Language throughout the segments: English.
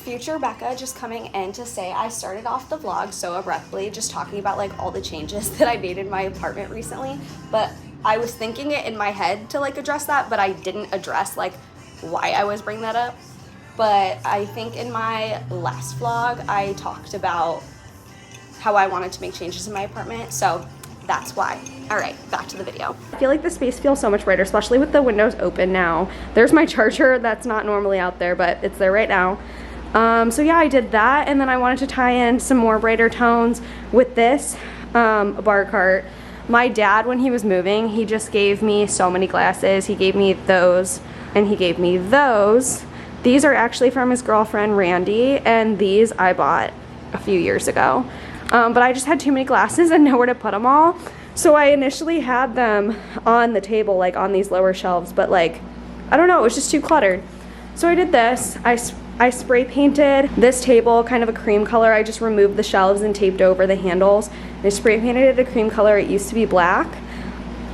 future Becca just coming in to say I started off the vlog so abruptly, just talking about like all the changes that I made in my apartment recently, but I was thinking it in my head to like address that, but I didn't address like why I was bringing that up. But I think in my last vlog I talked about how I wanted to make changes in my apartment, so that's why. All right, back to the video. I feel like the space feels so much brighter, especially with the windows open now. There's my charger that's not normally out there, but it's there right now. So yeah, I did that, and then I wanted to tie in some more brighter tones with this bar cart. My dad, when he was moving, he just gave me so many glasses. He gave me those, and he gave me those. These are actually from his girlfriend, Randy, and these I bought a few years ago. But I just had too many glasses and nowhere to put them all. So I initially had them on the table, like on these lower shelves, but like, I don't know, it was just too cluttered. So I did this. I spray painted this table kind of a cream color. I just removed the shelves and taped over the handles. I spray painted it a cream color. It used to be black.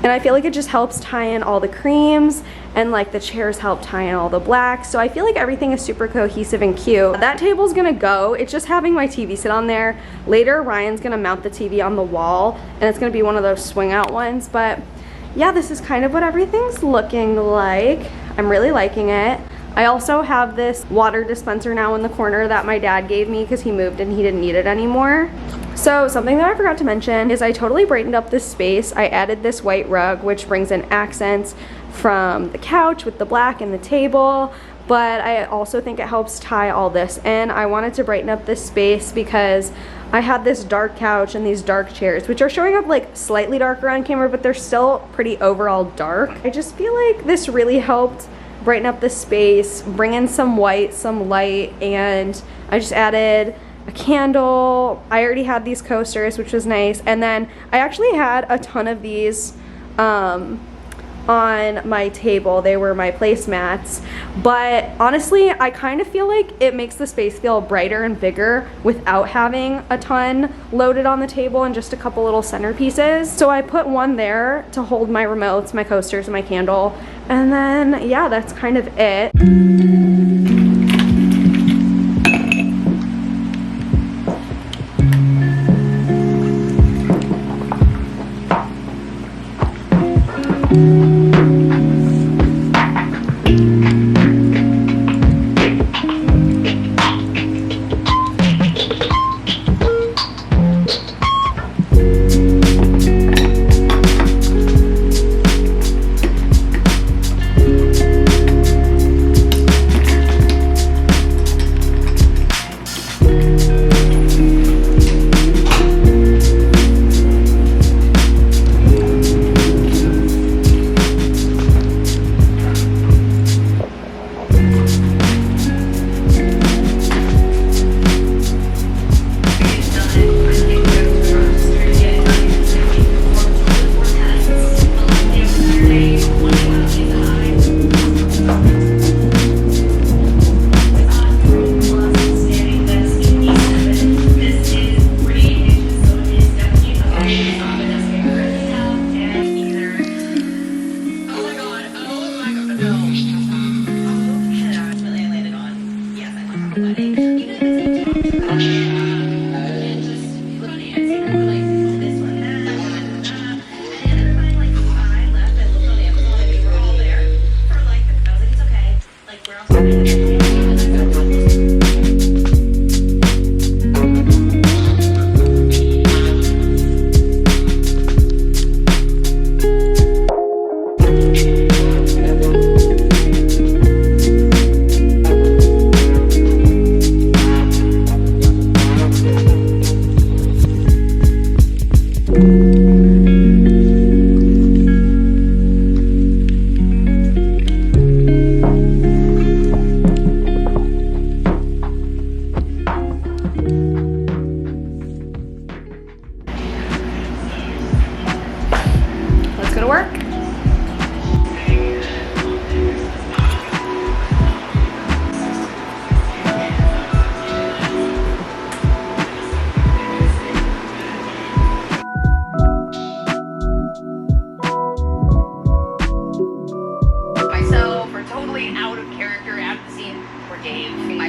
And I feel like it just helps tie in all the creams, and like the chairs help tie in all the blacks. So I feel like everything is super cohesive and cute. That table's gonna go. It's just having my TV sit on there. Later, Ryan's gonna mount the TV on the wall, and it's gonna be one of those swing out ones. But yeah, this is kind of what everything's looking like. I'm really liking it. I also have this water dispenser now in the corner that my dad gave me because he moved and he didn't need it anymore. So something that I forgot to mention is I totally brightened up this space. I added this white rug, which brings in accents from the couch with the black and the table, but I also think it helps tie all this in. I wanted to brighten up this space because I had this dark couch and these dark chairs, which are showing up like slightly darker on camera, but they're still pretty overall dark. I just feel like this really helped brighten up the space, bring in some white, some light, and I just added a candle. I already had these coasters, which was nice, and then I actually had a ton of these on my table. They were my placemats, but honestly I kind of feel like it makes the space feel brighter and bigger without having a ton loaded on the table and just a couple little centerpieces. So I put one there to hold my remotes, my coasters, and my candle, and then yeah, that's kind of it.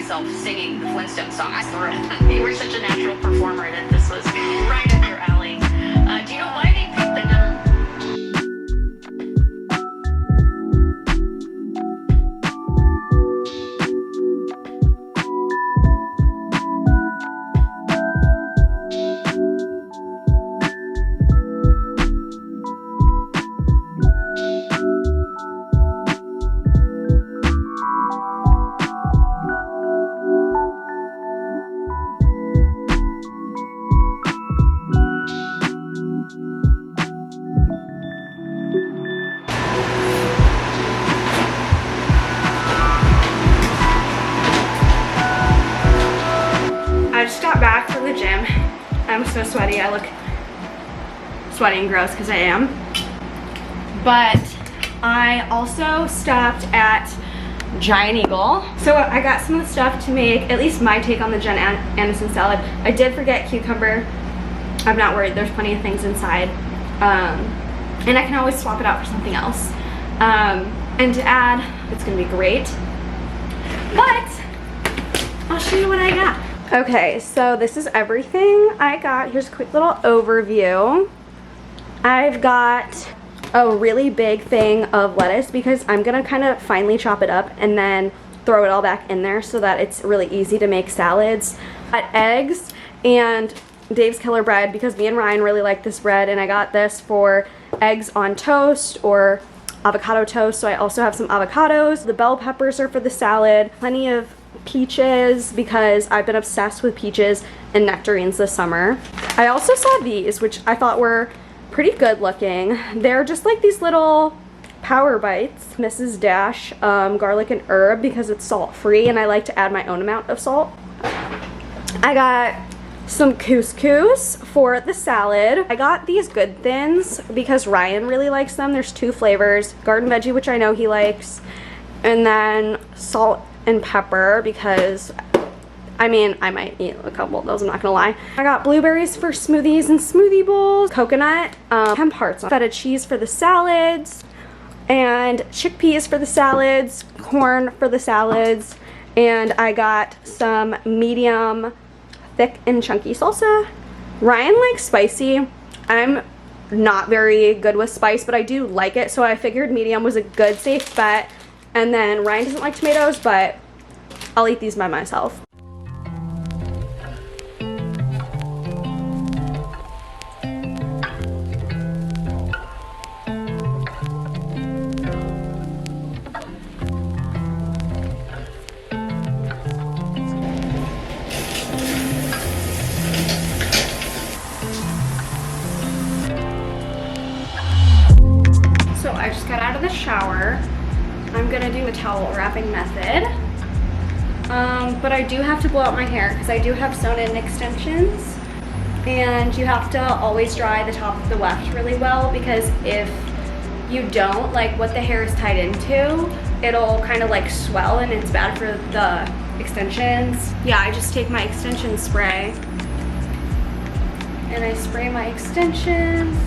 myself singing the Flintstone song. I threw it. You were such a natural performer that this was right up your alley. Do you know why they picked the number? I just got back from the gym. I'm so sweaty. I look sweaty and gross because I am. But I also stopped at Giant Eagle. So I got some of the stuff to make at least my take on the Jen Aniston salad. I did forget cucumber. I'm not worried. There's plenty of things inside. And I can always swap it out for something else. And to add, it's gonna be great. But I'll show you what I got. Okay, so this is everything I got. Here's a quick little overview. I've got a really big thing of lettuce because I'm gonna kind of finely chop it up and then throw it all back in there so that it's really easy to make salads. I got eggs and Dave's Killer bread because me and Ryan really like this bread, and I got this for eggs on toast or avocado toast. So I also have some avocados. The bell peppers are for the salad. Plenty of peaches because I've been obsessed with peaches and nectarines this summer. I also saw these, which I thought were pretty good looking. They're just like these little Power Bites, Mrs. Dash garlic and herb, because it's salt free and I like to add my own amount of salt. I got some couscous for the salad. I got these Good Thins because Ryan really likes them. There's 2 flavors, garden veggie, which I know he likes, and then salt and pepper because I mean I might eat a couple of those, I'm not gonna lie. I got blueberries for smoothies and smoothie bowls, coconut, hemp hearts, feta cheese for the salads, and chickpeas for the salads, corn for the salads, and I got some medium thick and chunky salsa. Ryan likes spicy. I'm not very good with spice, but I do like it, so I figured medium was a good safe bet. And then Ryan doesn't like tomatoes, but I'll eat these by myself. So I just got out of the shower. I'm gonna do the towel wrapping method. But I do have to blow out my hair because I do have sewn-in extensions. And you have to always dry the top of the weft really well, because if you don't, like what the hair is tied into, it'll kind of like swell and it's bad for the extensions. Yeah, I just take my extension spray and I spray my extensions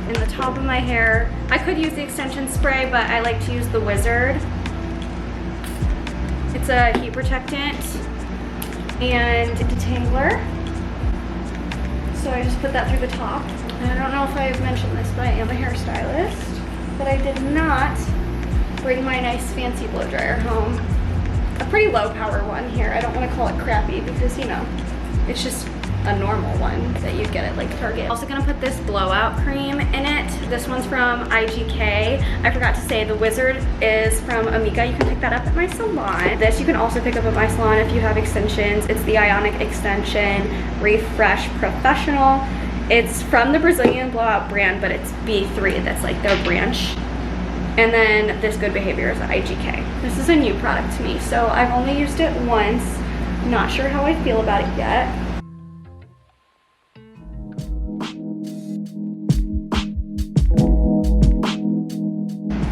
in the top of my hair. I could use the extension spray, but I like to use the Wizard. It's a heat protectant and detangler. So I just put that through the top. And I don't know if I've mentioned this, but I am a hairstylist. But I did not bring my nice fancy blow dryer home. A pretty low power one here. I don't want to call it crappy because, you know, it's just a normal one that you'd get at like Target. Also gonna put this blowout cream in it. This one's from IGK. I forgot to say the Wizard is from Amika. You can pick that up at my salon. This you can also pick up at my salon if you have extensions. It's the Ionic Extension Refresh Professional. It's from the Brazilian blowout brand, but it's B3. That's like their branch. And then this Good Behavior is IGK. This is a new product to me, so I've only used it once. Not sure how I feel about it yet.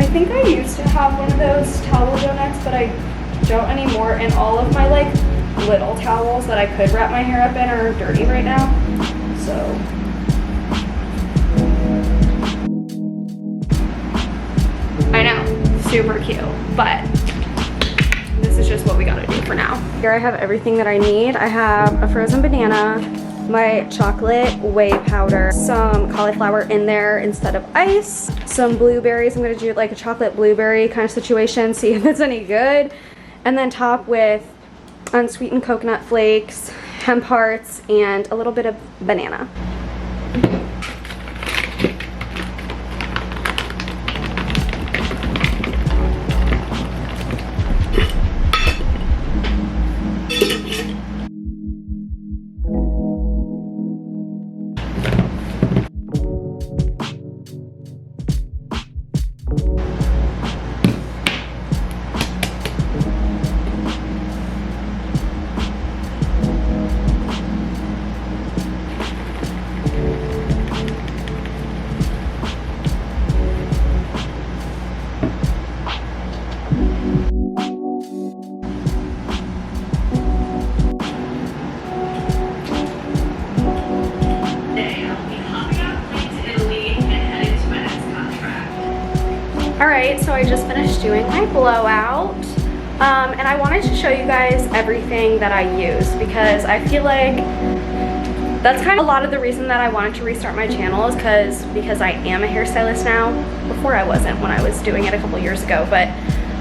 I think I used to have one of those towel donuts, but I don't anymore, and all of my like little towels that I could wrap my hair up in are dirty right now, so. I know, super cute, but this this is just what we gotta do for now. Here I have everything that I need. I have a frozen banana, my chocolate whey powder, some cauliflower in there instead of ice, some blueberries. I'm gonna do like a chocolate blueberry kind of situation, see if it's any good. And then top with unsweetened coconut flakes, hemp hearts, and a little bit of banana. Alright, so I just finished doing my blowout, and I wanted to show you guys everything that I use because I feel like that's kind of a lot of the reason that I wanted to restart my channel is because I am a hairstylist now. Before I wasn't when I was doing it a couple years ago, but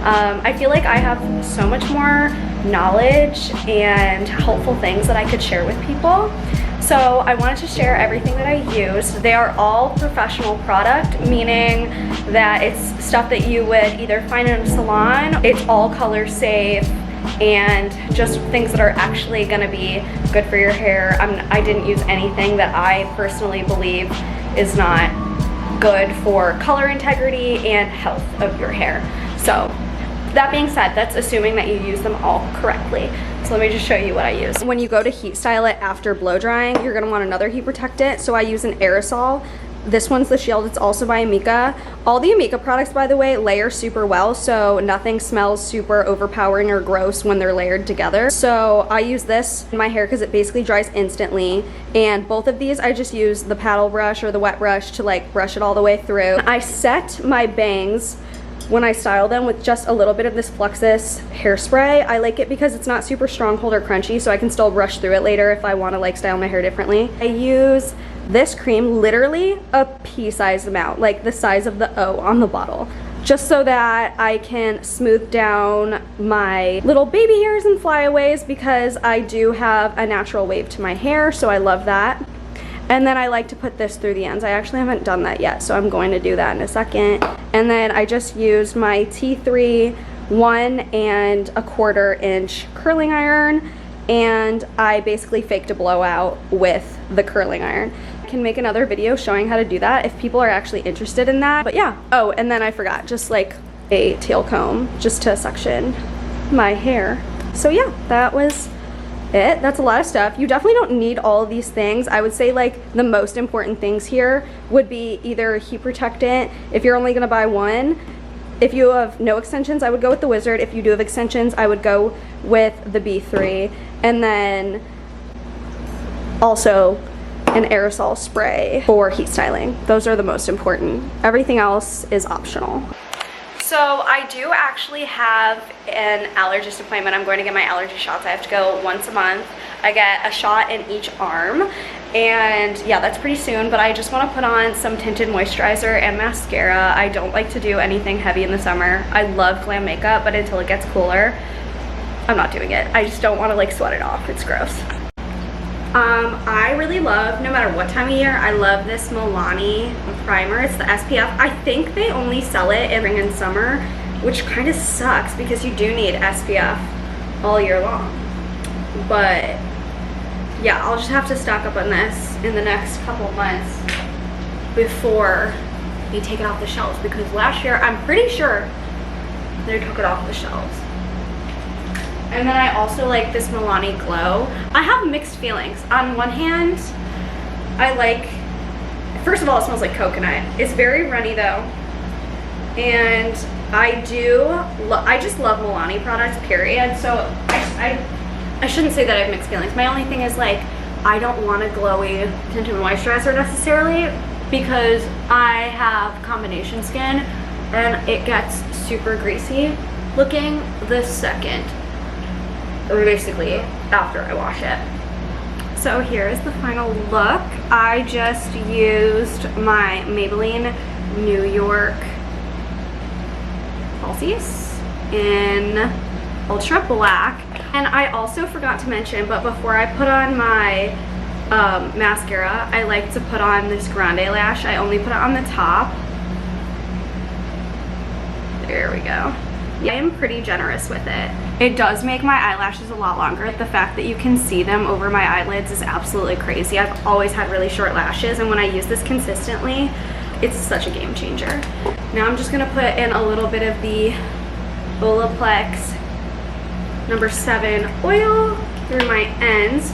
I feel like I have so much more knowledge and helpful things that I could share with people. So I wanted to share everything that I use. They are all professional product, meaning that it's stuff that you would either find in a salon. It's all color safe and just things that are actually gonna be good for your hair. I didn't use anything that I personally believe is not good for color integrity and health of your hair. So that being said, that's assuming that you use them all correctly. So let me just show you what I use. When you go to heat style it after blow drying, you're gonna want another heat protectant. So I use an aerosol. This one's the Shield, it's also by Amika. All the Amika products, by the way, layer super well, so nothing smells super overpowering or gross when they're layered together. So I use this in my hair because it basically dries instantly. And both of these, I just use the paddle brush or the wet brush to like brush it all the way through. I set my bangs when I style them with just a little bit of this Fluxus hairspray. I like it because it's not super stronghold or crunchy, so I can still brush through it later if I want to like style my hair differently. I use this cream literally a pea-sized amount, like the size of the O on the bottle, just so that I can smooth down my little baby hairs and flyaways because I do have a natural wave to my hair, so I love that. And then I like to put this through the ends. I actually haven't done that yet, so I'm going to do that in a second. And then I just used my T3 1 1/4 inch curling iron, and I basically faked a blowout with the curling iron. I can make another video showing how to do that if people are actually interested in that. But yeah, oh, and then I forgot, just like a tail comb just to suction my hair. So yeah, that was it. That's a lot of stuff. You definitely don't need all of these things. I would say like the most important things here would be either a heat protectant if you're only gonna buy one. If you have no extensions, I would go with the Wizard. If you do have extensions, I would go with the B3. And then also an aerosol spray for heat styling. Those are the most important. Everything else is optional. So I do actually have an allergist appointment. I'm going to get my allergy shots. I have to go once a month. I get a shot in each arm, and yeah, that's pretty soon, but I just want to put on some tinted moisturizer and mascara. I don't like to do anything heavy in the summer. I love glam makeup, but until it gets cooler, I'm not doing it. I just don't want to like sweat it off. It's gross. I really love, no matter what time of year, I love this Milani primer. It's the SPF. I think they only sell it in spring and summer, which kind of sucks because you do need SPF all year long. But yeah, I'll just have to stock up on this in the next couple months before they take it off the shelves, because last year, I'm pretty sure they took it off the shelves. And then I also like this Milani Glow. I have mixed feelings. On one hand, I like, first of all, it smells like coconut. It's very runny though. And I just love Milani products, period. So I shouldn't say that I have mixed feelings. My only thing is like, I don't want a glowy tinted moisturizer necessarily because I have combination skin and it gets super greasy looking the second basically after I wash it. So here's the final look. I just used my Maybelline New York falsies in Ultra Black. And I also forgot to mention, but before I put on my mascara, I like to put on this grande lash. I only put it on the top. There we go. Yeah, I am pretty generous with it. It does make my eyelashes a lot longer. The fact that you can see them over my eyelids is absolutely crazy. I've always had really short lashes, and when I use this consistently, it's such a game changer. Now I'm just gonna put in a little bit of the Olaplex number 7 oil through my ends,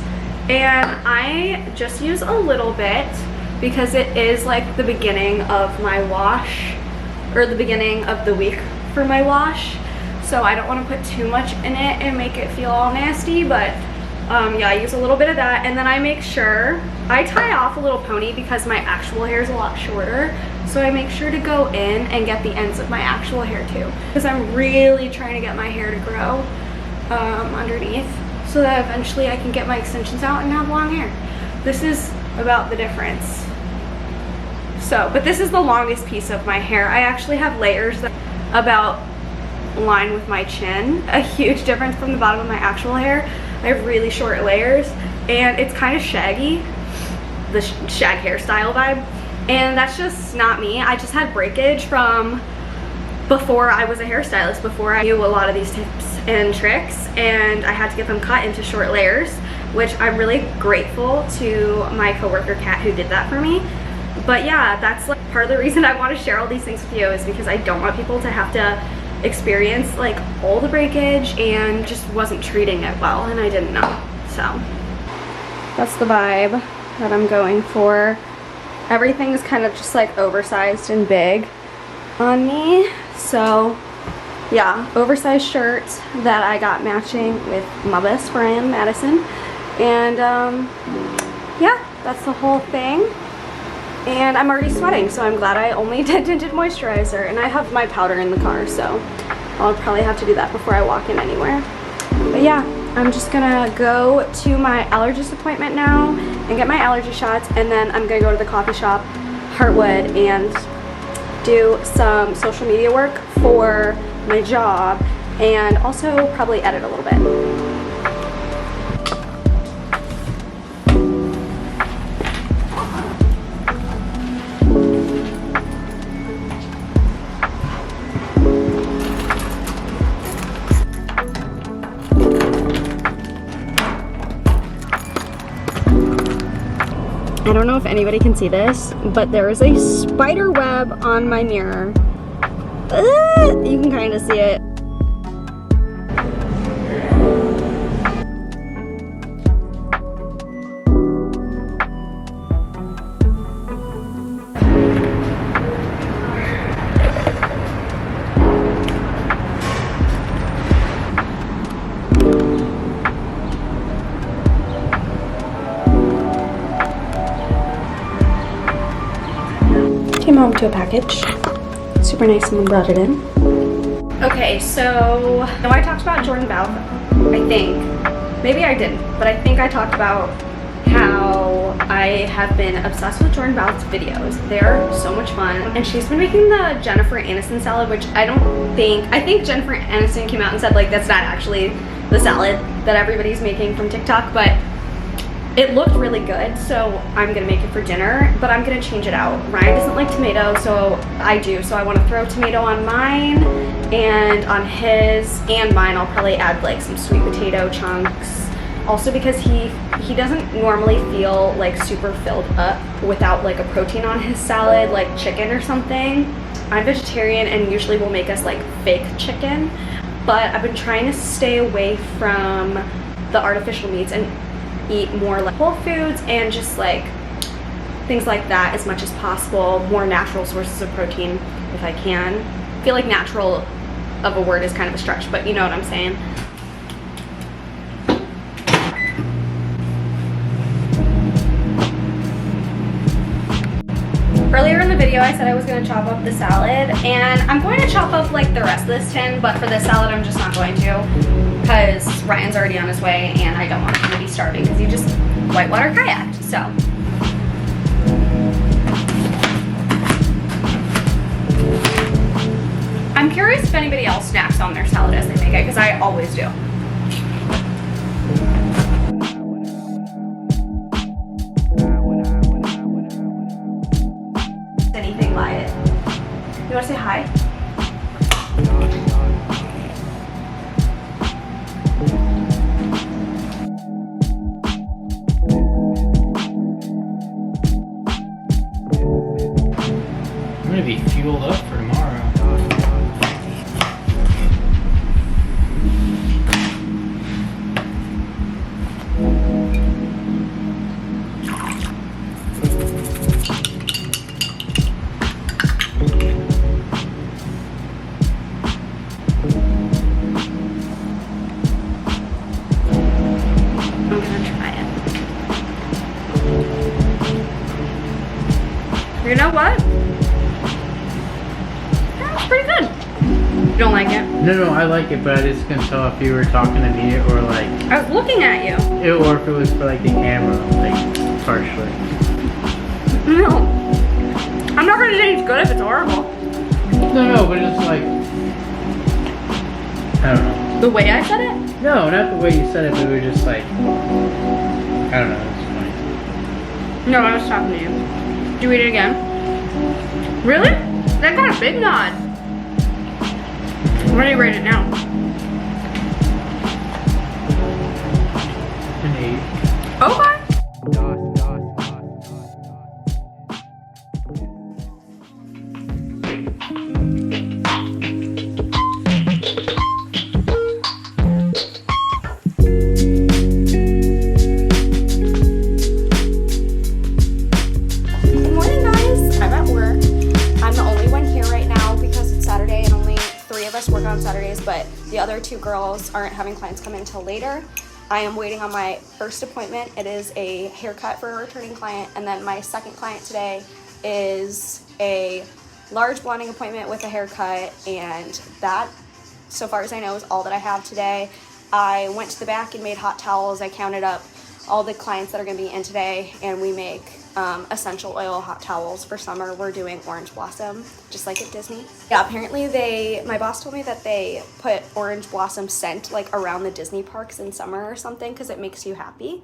and I just use a little bit because it is like the beginning of my wash, or the beginning of the week for my wash, so I don't want to put too much in it and make it feel all nasty. But yeah, I use a little bit of that, and then I make sure I tie off a little pony because my actual hair is a lot shorter, so I make sure to go in and get the ends of my actual hair too, because I'm really trying to get my hair to grow underneath so that eventually I can get my extensions out and have long hair. This is about the difference. So, but this is the longest piece of my hair. I actually have layers that about line with my chin. A huge difference from the bottom of my actual hair. I have really short layers, and it's kind of shaggy, the shag hairstyle vibe, and that's just not me. I just had breakage from before I was a hairstylist, before I knew a lot of these tips and tricks, and I had to get them cut into short layers, which I'm really grateful to my coworker Kat who did that for me. But yeah, that's like part of the reason I want to share all these things with you, is because I don't want people to have to experience like all the breakage and just wasn't treating it well, and I didn't know. So that's the vibe that I'm going for. Everything's kind of just like oversized and big on me. So yeah, oversized shirt that I got matching with my best friend Madison, and yeah, that's the whole thing. And I'm already sweating, so I'm glad I only did tinted moisturizer, and I have my powder in the car, so I'll probably have to do that before I walk in anywhere. But yeah, I'm just gonna go to my allergist appointment now and get my allergy shots, and then I'm gonna go to the coffee shop, Heartwood, and do some social media work for my job, and also probably edit a little bit. I don't know if anybody can see this, but there is a spider web on my mirror. You can kind of see it. Came home to a package. Super nice, someone brought it in. Okay, so I talked about Jordan Bouth, I think. Maybe I didn't, but I think I talked about how I have been obsessed with Jordan Bouth's videos. They're so much fun. And she's been making the Jennifer Aniston salad, which I think Jennifer Aniston came out and said like that's not actually the salad that everybody's making from TikTok, but it looked really good, so I'm gonna make it for dinner, but I'm gonna change it out. Ryan doesn't like tomato, so I do, so I wanna throw tomato on mine, and on his and mine I'll probably add like some sweet potato chunks. Also because he doesn't normally feel like super filled up without like a protein on his salad, like chicken or something. I'm vegetarian and usually will make us like fake chicken, but I've been trying to stay away from the artificial meats and eat more like whole foods and just like things like that as much as possible, more natural sources of protein if I can. I feel like natural of a word is kind of a stretch, but you know what I'm saying. Earlier in the video I said I was going to chop up the salad, and I'm going to chop up like the rest of this tin, but for this salad I'm just not going to. because Ryan's already on his way and I don't want him to be starving because he just whitewater kayaked. So I'm curious if anybody else snacks on their salad as they make it, because I always do. Anything by it. You want to say hi? I'm gonna be fueled up for tomorrow. I'm gonna try it. You know what? That's pretty good. You don't like it? No, I like it, but I just couldn't tell if you were talking to me or like, I was looking at you. or if it was for like the camera, like partially. No. I'm not gonna say it's good if it's horrible. No, but it's like, I don't know. The way I said it? No, not the way you said it, but it was just like, I don't know, it's funny. No, I was talking to you. Did you eat it again? Really? That got a big nod. What do you rate it now? An 8. Okay. Good morning, guys. I'm at work. I'm the only one here right now because it's Saturday and only 3 of us work on Saturdays, but the other 2 girls aren't having clients come in until later. I am waiting on my first appointment. It is a haircut for a returning client, and then my second client today is a large blonding appointment with a haircut, and that, so far as I know, is all that I have today. I went to the back and made hot towels. I counted up all the clients that are going to be in today, and we make essential oil hot towels for summer. We're doing Orange Blossom, just like at Disney. Yeah, apparently my boss told me that they put Orange Blossom scent like around the Disney parks in summer or something because it makes you happy.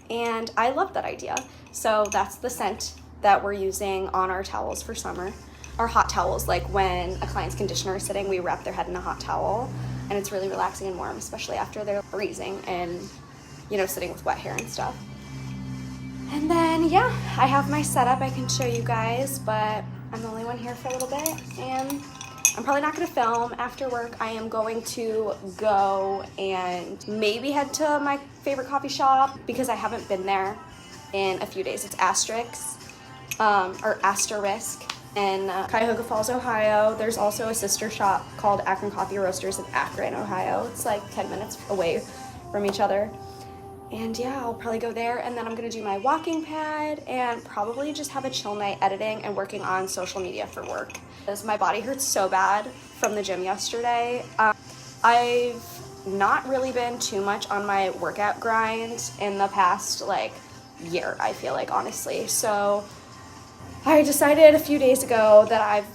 And I love that idea. So that's the scent that we're using on our towels for summer. Our hot towels, like when a client's conditioner is sitting, we wrap their head in a hot towel, and it's really relaxing and warm, especially after they're freezing and, you know, sitting with wet hair and stuff. And then, yeah, I have my setup I can show you guys, but I'm the only one here for a little bit, and I'm probably not going to film after work. I am going to go and maybe head to my favorite coffee shop because I haven't been there in a few days. It's Asterisk in Cuyahoga Falls, Ohio. There's also a sister shop called Akron Coffee Roasters in Akron, Ohio. It's like 10 minutes away from each other. And yeah, I'll probably go there, and then I'm gonna do my walking pad and probably just have a chill night editing and working on social media for work. Because my body hurts so bad from the gym yesterday. I've not really been too much on my workout grind in the past like year, I feel like, honestly. So I decided a few days ago that I've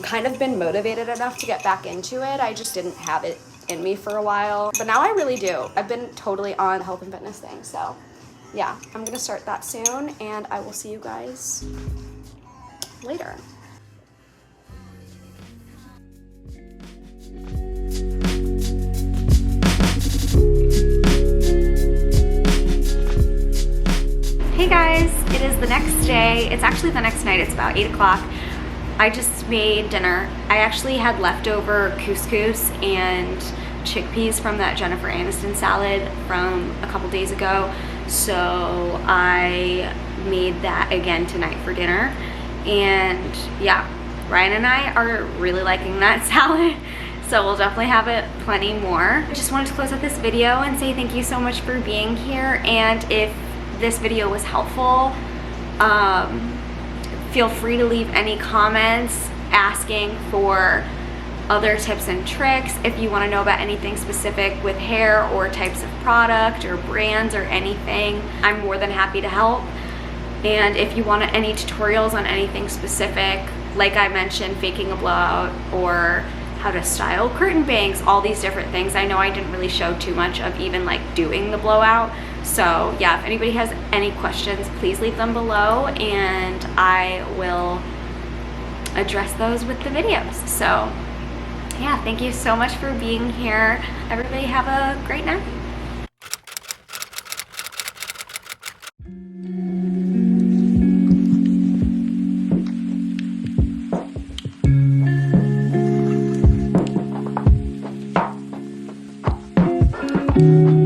kind of been motivated enough to get back into it. I just didn't have it in me for a while, but now I really do. I've been totally on the health and fitness thing, so yeah, I'm gonna start that soon, and I will see you guys later. Hey guys, it is the next day. It's actually the next night. It's about 8 o'clock. I just made dinner. I actually had leftover couscous and chickpeas from that Jennifer Aniston salad from a couple days ago. So I made that again tonight for dinner. And yeah, Ryan and I are really liking that salad. So we'll definitely have it plenty more. I just wanted to close out this video and say thank you so much for being here. And if this video was helpful, feel free to leave any comments asking for other tips and tricks. If you want to know about anything specific with hair or types of product or brands or anything, I'm more than happy to help. And if you want any tutorials on anything specific, like I mentioned, faking a blowout or how to style curtain bangs, all these different things. I know I didn't really show too much of even like doing the blowout. So yeah, if anybody has any questions, please leave them below and I will address those with the videos. So yeah, thank you so much for being here. Everybody have a great night. Thank you.